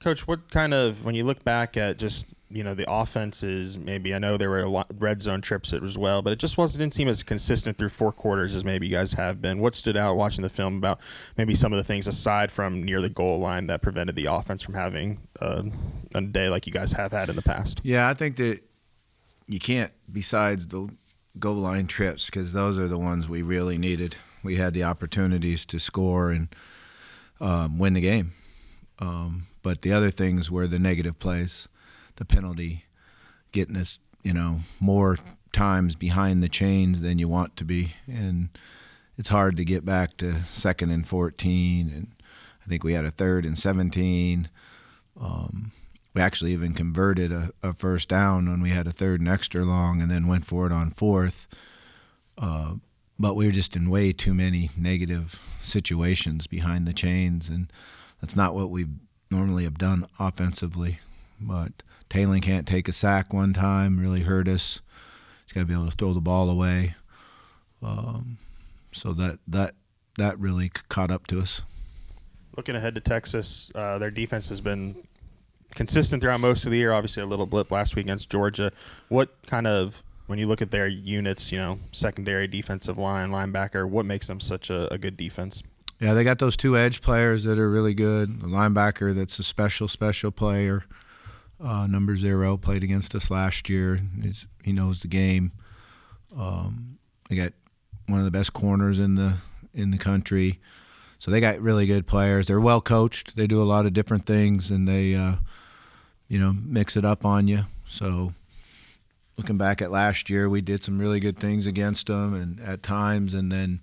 Coach, what kind of, when you look back at just, the offenses, maybe I know there were a lot red zone trips as well, but it just didn't seem as consistent through 4 quarters as maybe you guys have been. What stood out watching the film about maybe some of the things aside from near the goal line that prevented the offense from having a day like you guys have had in the past? Yeah, I think that you can't, besides the goal line trips, because those are the ones we really needed. We had the opportunities to score and win the game. But the other things were the negative plays, the penalty, getting us, more times behind the chains than you want to be. And it's hard to get back to 2nd and 14. And I think we had a 3rd and 17. We actually even converted a first down when we had a 3rd and extra long and then went for it on 4th. But we were just in way too many negative situations behind the chains, and that's not what we normally have done offensively. But Taylor can't take a sack one time, really hurt us. He's got to be able to throw the ball away. So that really caught up to us. Looking ahead to Texas, their defense has been consistent throughout most of the year. Obviously a little blip last week against Georgia. What kind of, when you look at their units, secondary, defensive line, linebacker, what makes them such a good defense? Yeah, they got those 2 edge players that are really good. The linebacker that's a special player, number 0, played against us last year. He knows the game. They got one of the best corners in the country. So they got really good players. They're well coached. They do a lot of different things, and they mix it up on you. So looking back at last year, we did some really good things against them, and at times, and then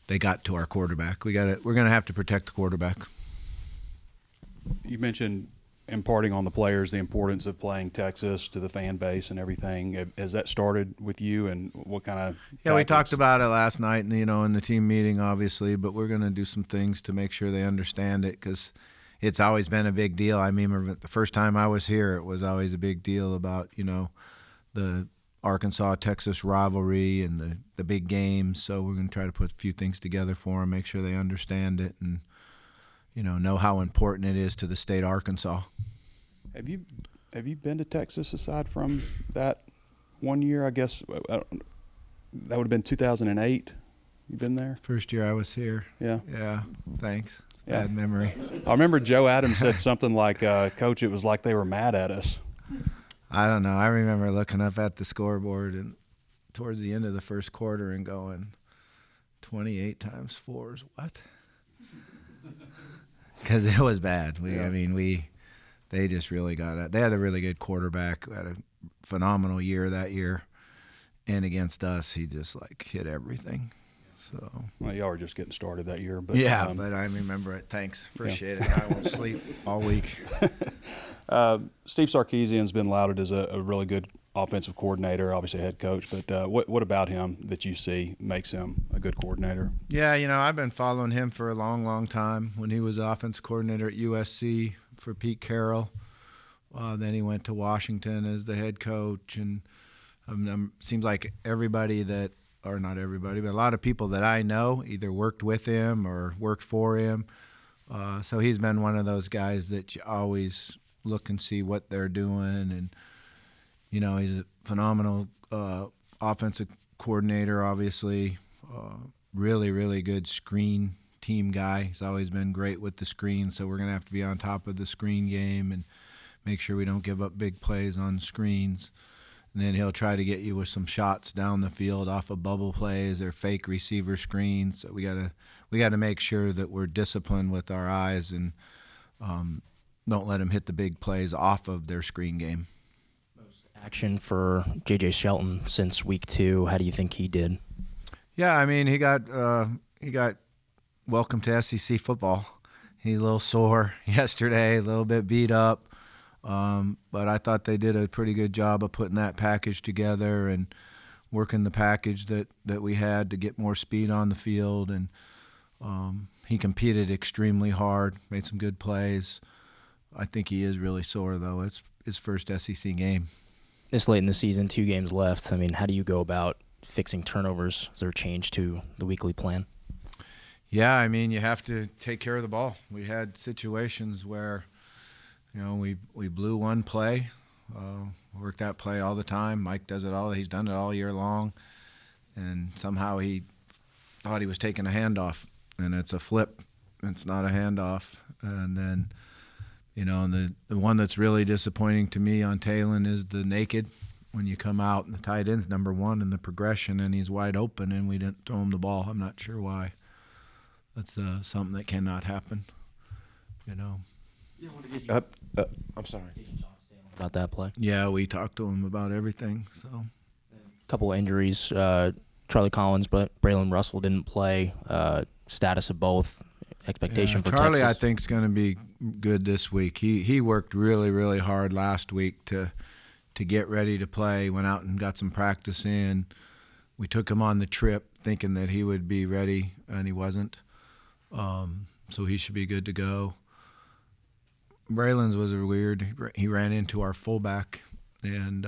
they got to our quarterback. We're going to have to protect the quarterback. You mentioned imparting on the players the importance of playing Texas to the fan base and everything. Has that started with you, and what kind of tactics? Yeah, we talked about it last night, in the team meeting, obviously, but we're going to do some things to make sure they understand it, because it's always been a big deal. I remember the first time I was here, it was always a big deal about, the Arkansas-Texas rivalry and the big games. So we're going to try to put a few things together for them, make sure they understand it, and know how important it is to the state of Arkansas. Have you been to Texas aside from that one year? I guess that would have been 2008. You been there? First year I was here. Yeah. Yeah. Thanks. It's a bad memory. I remember Joe Adams said something like, "Coach, it was like they were mad at us." I don't know. I remember looking up at the scoreboard and towards the end of the first quarter and going, 28 times 4 is what? Because it was bad. They just really got it. They had a really good quarterback who had a phenomenal year that year. And against us, he just hit everything. So. Well, y'all were just getting started that year. But, yeah, but I remember it. Thanks. Appreciate it. I won't sleep all week. Steve Sarkisian's been lauded as a really good offensive coordinator, obviously head coach. But what about him that you see makes him a good coordinator? Yeah, I've been following him for a long, long time. When he was offense coordinator at USC for Pete Carroll, then he went to Washington as the head coach. And seems like everybody that, or not everybody, but a lot of people that I know either worked with him or worked for him. So he's been one of those guys that you always look and see what they're doing. And, he's a phenomenal offensive coordinator, obviously. Really, really good screen team guy. He's always been great with the screen, so we're going to have to be on top of the screen game and make sure we don't give up big plays on screens. And then he'll try to get you with some shots down the field off of bubble plays or fake receiver screens. So we gotta make sure that we're disciplined with our eyes and don't let them hit the big plays off of their screen game. Action for J.J. Shelton since week 2. How do you think he did? Yeah, he got welcome to SEC football. He's a little sore yesterday, a little bit beat up. But I thought they did a pretty good job of putting that package together and working the package that we had to get more speed on the field. And he competed extremely hard, made some good plays. I think he is really sore, though. It's his first SEC game. This late in the season, 2 games left. How do you go about fixing turnovers? Is there a change to the weekly plan? Yeah, you have to take care of the ball. We had situations where You know, we blew one play, worked that play all the time. Mike does it all. He's done it all year long. And somehow he thought he was taking a handoff, and it's a flip. It's not a handoff. And then, you know, and the one that's really disappointing to me on Talon is the naked. When you come out and the tight end's number one in the progression and he's wide open and we didn't throw him the ball. I'm not sure why. That's something that cannot happen, you know. Yeah, I want to get you I'm sorry. Did you talk to Talon about that play? Yeah, we talked to him about everything. So, A couple of injuries. Charlie Collins, but Braylon Russell didn't play. Status of both. Expectation for Charlie, Texas. I think, is going to be good this week. He worked really, really hard last week to get ready to play. Went out and got some practice in. We took him on the trip thinking that he would be ready, and he wasn't. So he should be good to go. Braylon's was weird. He ran into our fullback, and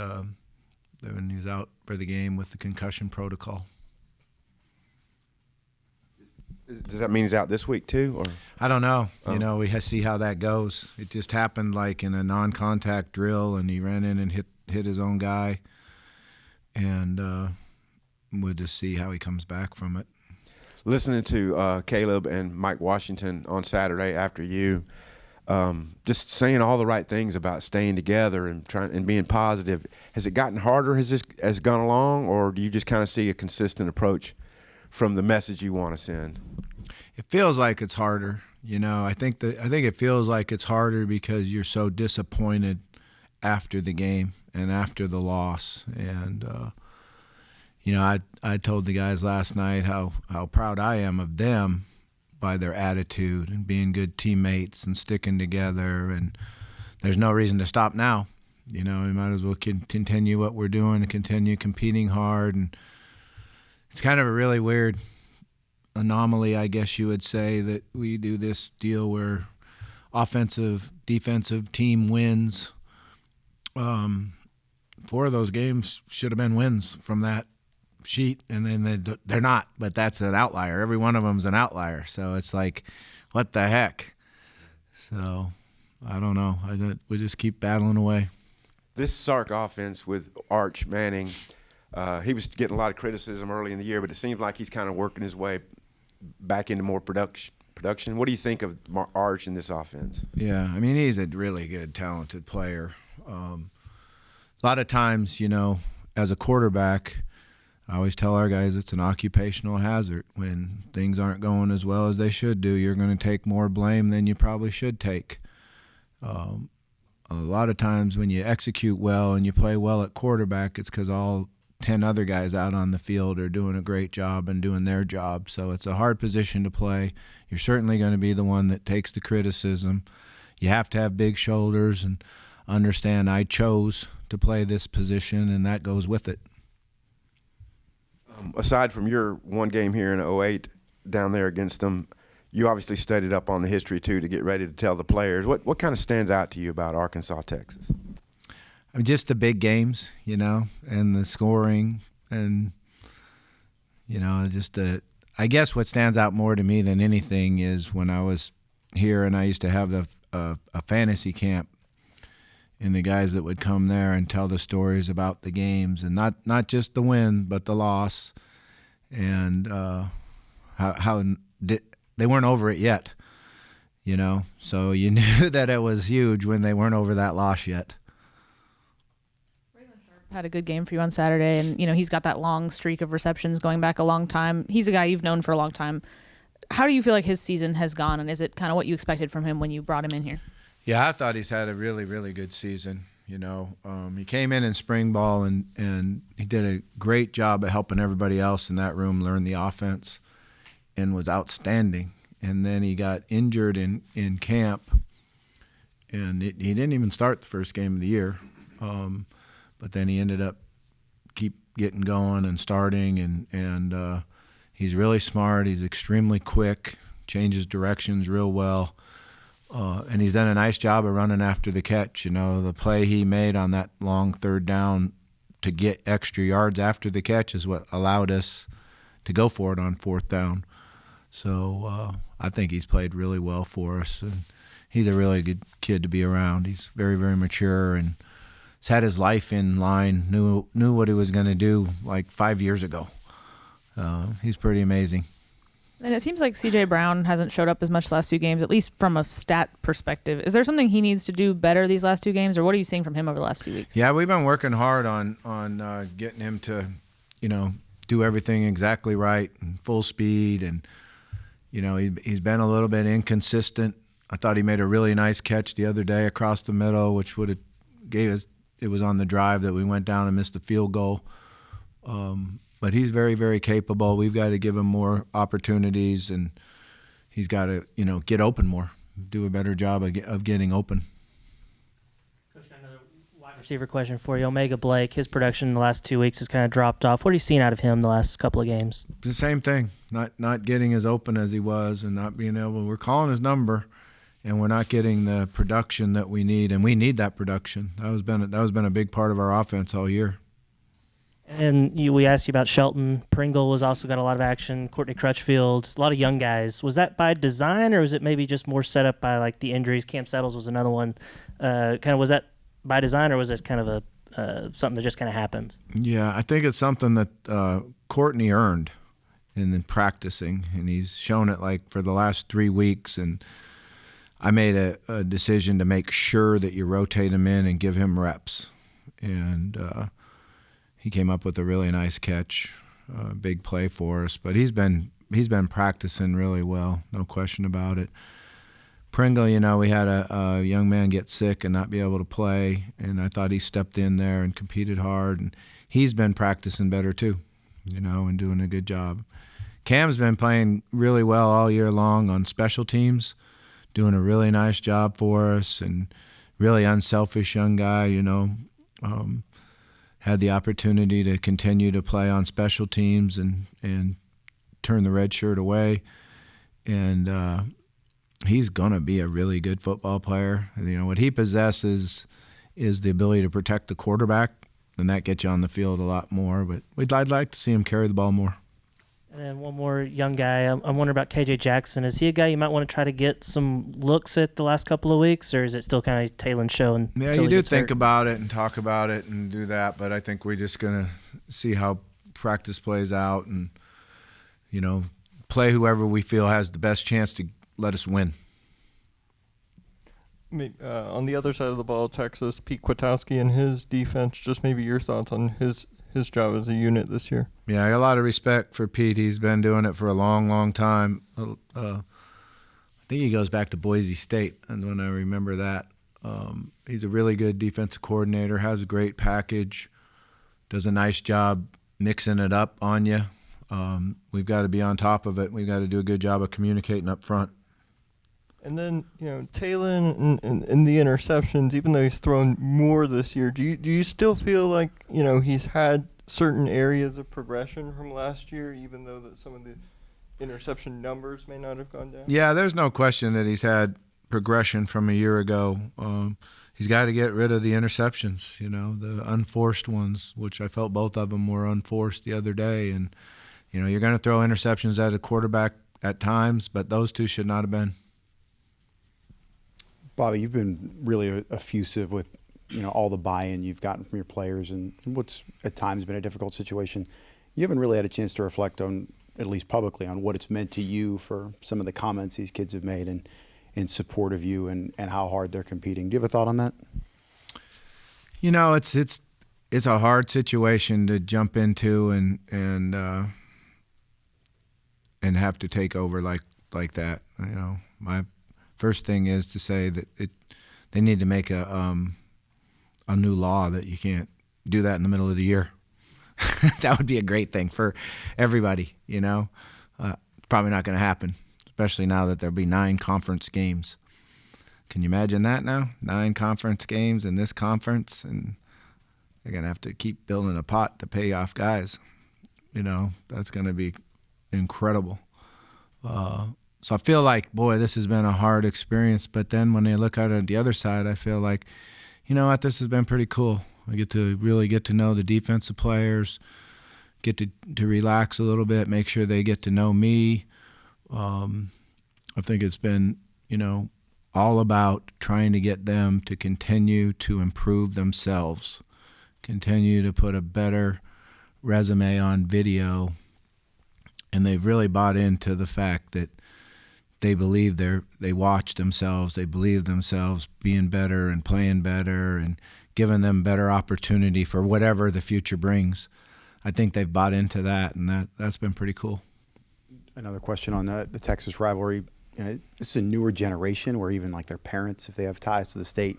then he was out for the game with the concussion protocol. Does that mean he's out this week too, or? I don't know. Oh. You know, we have to see how that goes. It just happened like in a non-contact drill, and he ran in and hit his own guy, and we'll just see how he comes back from it. Listening to Caleb and Mike Washington on Saturday after you, just saying all the right things about staying together and trying and being positive. Has it gotten harder as this has gone along, or do you just kind of see a consistent approach from the message you want to send? It feels like it's harder. You know, I think it feels like it's harder because you're so disappointed after the game and after the loss. And you know, I told the guys last night how proud I am of them by their attitude and being good teammates and sticking together. And there's no reason to stop now. You know, we might as well continue what we're doing and continue competing hard. And it's kind of a really weird anomaly, I guess you would say, that we do this deal where offensive, defensive team wins. 4 of those games should have been wins from that sheet, and then they're not, but that's an outlier. Every one of them's an outlier. So it's like, what the heck? So I don't know. We just keep battling away. This Sark offense with Arch Manning, he was getting a lot of criticism early in the year, but it seems like he's kind of working his way back into more production. What do you think of Arch in this offense? Yeah, I mean, he's a really good, talented player. A lot of times, you know, as a quarterback, I always tell our guys it's an occupational hazard. When things aren't going as well as they should do, you're going to take more blame than you probably should take. A lot of times when you execute well and you play well at quarterback, it's because all 10 other guys out on the field are doing a great job and doing their job. So it's a hard position to play. You're certainly going to be the one that takes the criticism. You have to have big shoulders and understand I chose to play this position, and that goes with it. Aside from your one game here in 2008 down there against them, you obviously studied up on the history too to get ready to tell the players. What kind of stands out to you about Arkansas, Texas? I mean, just the big games, you know, and the scoring, and you know, just I guess what stands out more to me than anything is when I was here and I used to have a fantasy camp, and the guys that would come there and tell the stories about the games, and not just the win but the loss, and how they weren't over it yet, you know. So you knew that it was huge when they weren't over that loss yet. Had a good game for you on Saturday, and you know he's got that long streak of receptions going back a long time. He's a guy you've known for a long time. How do you feel like his season has gone, and is it kind of what you expected from him when you brought him in here? Yeah, I thought he's had a really, really good season. You know, he came in spring ball and he did a great job of helping everybody else in that room learn the offense, and was outstanding. And then he got injured in camp, and he didn't even start the first game of the year. But then he ended up keep getting going and starting, and he's really smart. He's extremely quick, changes directions real well, and he's done a nice job of running after the catch. You know, the play he made on that long third down to get extra yards after the catch is what allowed us to go for it on fourth down. So I think he's played really well for us. And he's a really good kid to be around. He's very, very mature and has had his life in line, knew what he was going to do like 5 years ago. He's pretty amazing. And it seems like CJ Brown hasn't showed up as much the last 2 games, at least from a stat perspective. Is there something he needs to do better these last 2 games, or what are you seeing from him over the last few weeks? Yeah, we've been working hard on getting him to, do everything exactly right and full speed. And, he's been a little bit inconsistent. I thought he made a really nice catch the other day across the middle, which would have gave us, it was on the drive that we went down and missed the field goal. But he's very, very capable. We've got to give him more opportunities, and he's got to, get open more, do a better job of getting open. Coach, another wide receiver question for you. Omega Blake, his production in the last 2 weeks has kind of dropped off. What are you seeing out of him the last couple of games? The same thing, not getting as open as he was and not being able – we're calling his number, and we're not getting the production that we need, and we need that production. That has been a big part of our offense all year. And we asked you about Shelton. Pringle has also got a lot of action. Courtney Crutchfield, a lot of young guys. Was that by design, or was it maybe just more set up by like the injuries? Cam Settles was another one. Was that by design, or was it kind of something that just kind of happened? Yeah, I think it's something that Courtney earned in practicing, and he's shown it like for the last 3 weeks. And I made a decision to make sure that you rotate him in and give him reps. And he came up with a really nice catch, big play for us. But he's been practicing really well, no question about it. Pringle, we had a young man get sick and not be able to play, and I thought he stepped in there and competed hard. And he's been practicing better too, and doing a good job. Cam's been playing really well all year long on special teams, doing a really nice job for us, and really unselfish young guy, had the opportunity to continue to play on special teams and turn the red shirt away. And he's going to be a really good football player. What he possesses is the ability to protect the quarterback, and that gets you on the field a lot more. But I'd like to see him carry the ball more. And then one more young guy. I'm wondering about KJ Jackson. Is he a guy you might want to try to get some looks at the last couple of weeks, or is it still kind of Taylor's show? Yeah, you do think about it and talk about it and do that, but I think we're just going to see how practice plays out and, play whoever we feel has the best chance to let us win. On the other side of the ball, Texas, Pete Kwiatkowski and his defense, just maybe your thoughts on his job as a unit this year. Yeah, I got a lot of respect for Pete. He's been doing it for a long, long time. I think he goes back to Boise State, and when I remember that. He's a really good defensive coordinator, has a great package, does a nice job mixing it up on you. We've got to be on top of it. We've got to do a good job of communicating up front. And then, Taylor in the interceptions, even though he's thrown more this year, do you still feel like, he's had certain areas of progression from last year, even though that some of the interception numbers may not have gone down? Yeah, there's no question that he's had progression from a year ago. He's got to get rid of the interceptions, the unforced ones, which I felt both of them were unforced the other day. And, you're going to throw interceptions at a quarterback at times, but those two should not have been. Bobby, you've been really effusive with, all the buy-in you've gotten from your players and what's at times been a difficult situation. You haven't really had a chance to reflect on, at least publicly, on what it's meant to you for some of the comments these kids have made and in support of you and how hard they're competing. Do you have a thought on that? It's a hard situation to jump into and have to take over like that. My first thing is to say that they need to make a new law that you can't do that in the middle of the year. That would be a great thing for everybody, Probably not going to happen, especially now that there'll be 9 conference games. Can you imagine that now? 9 conference games in this conference, and they're going to have to keep building a pot to pay off guys. That's going to be incredible. So I feel like, boy, this has been a hard experience. But then when I look at it on the other side, I feel like, this has been pretty cool. I get to really get to know the defensive players, get to relax a little bit, make sure they get to know me. I think it's been, all about trying to get them to continue to improve themselves, continue to put a better resume on video. And they've really bought into the fact that they believe they watch themselves, they believe themselves being better and playing better and giving them better opportunity for whatever the future brings. I think they've bought into that, and that's been pretty cool. Another question on the Texas rivalry. This is a newer generation where even like their parents, if they have ties to the state,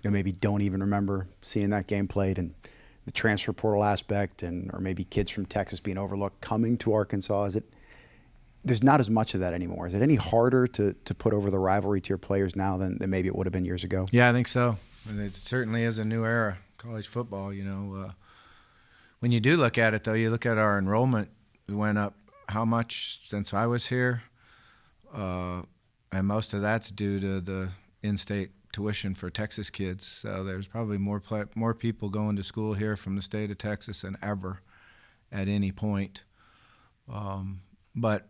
maybe don't even remember seeing that game played, and the transfer portal aspect, or maybe kids from Texas being overlooked coming to Arkansas. There's not as much of that anymore. Is it any harder to put over the rivalry to your players now than maybe it would have been years ago? Yeah, I think so. It certainly is a new era, college football. When you do look at it, though, you look at our enrollment. We went up how much since I was here? And most of that's due to the in-state tuition for Texas kids. So there's probably more people going to school here from the state of Texas than ever at any point. But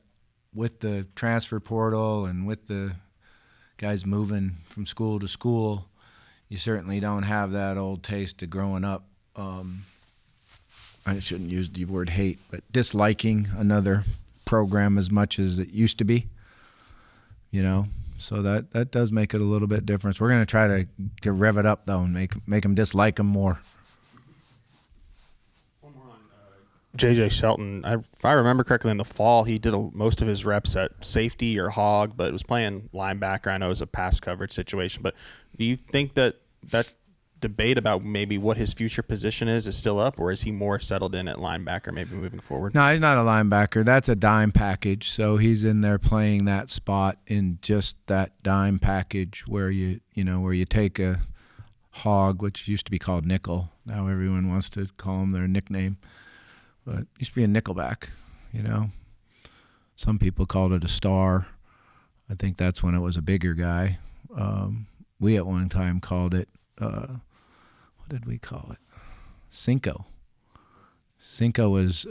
with the transfer portal and with the guys moving from school to school, you certainly don't have that old taste of growing up. I shouldn't use the word hate, but disliking another program as much as it used to be. So that does make it a little bit different. We're going to try to rev it up, though, and make them dislike them more. One more on J.J. Shelton. If I remember correctly, in the fall, he did most of his reps at safety or hog, but was playing linebacker. I know it was a pass coverage situation. But do you think that debate about maybe what his future position is still up, or is he more settled in at linebacker maybe moving forward? No, he's not a linebacker. That's a dime package. So he's in there playing that spot in just that dime package where you take a hog, which used to be called nickel. Now everyone wants to call him their nickname. But it used to be a nickelback, Some people called it a star. I think that's when it was a bigger guy. We at one time called it what did we call it? Cinco. Cinco was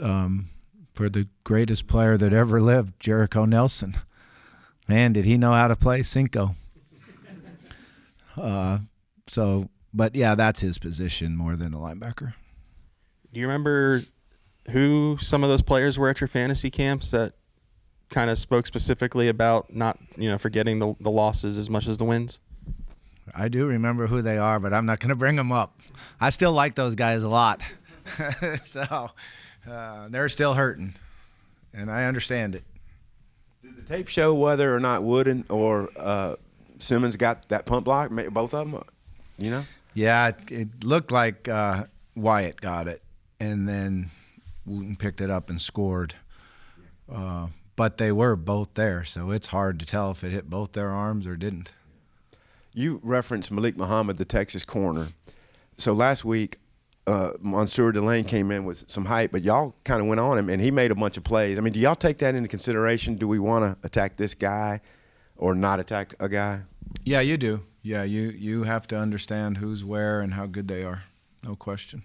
for the greatest player that ever lived, Jericho Nelson. Man, did he know how to play Cinco. But yeah, that's his position more than the linebacker. Do you remember who some of those players were at your fantasy camps that kind of spoke specifically about not, forgetting the losses as much as the wins? I do remember who they are, but I'm not going to bring them up. I still like those guys a lot. So they're still hurting, and I understand it. Did the tape show whether or not Wooden or Simmons got that pump block? Both of them, Yeah, it looked like Wyatt got it, and then Wooten picked it up and scored. But they were both there, so it's hard to tell if it hit both their arms or didn't. You referenced Malik Muhammad, the Texas corner. So last week, Monsieur Delane came in with some hype, but y'all kind of went on him, and he made a bunch of plays. I mean, do y'all take that into consideration? Do we want to attack this guy or not attack a guy? Yeah, you do. Yeah, you have to understand who's where and how good they are. No question.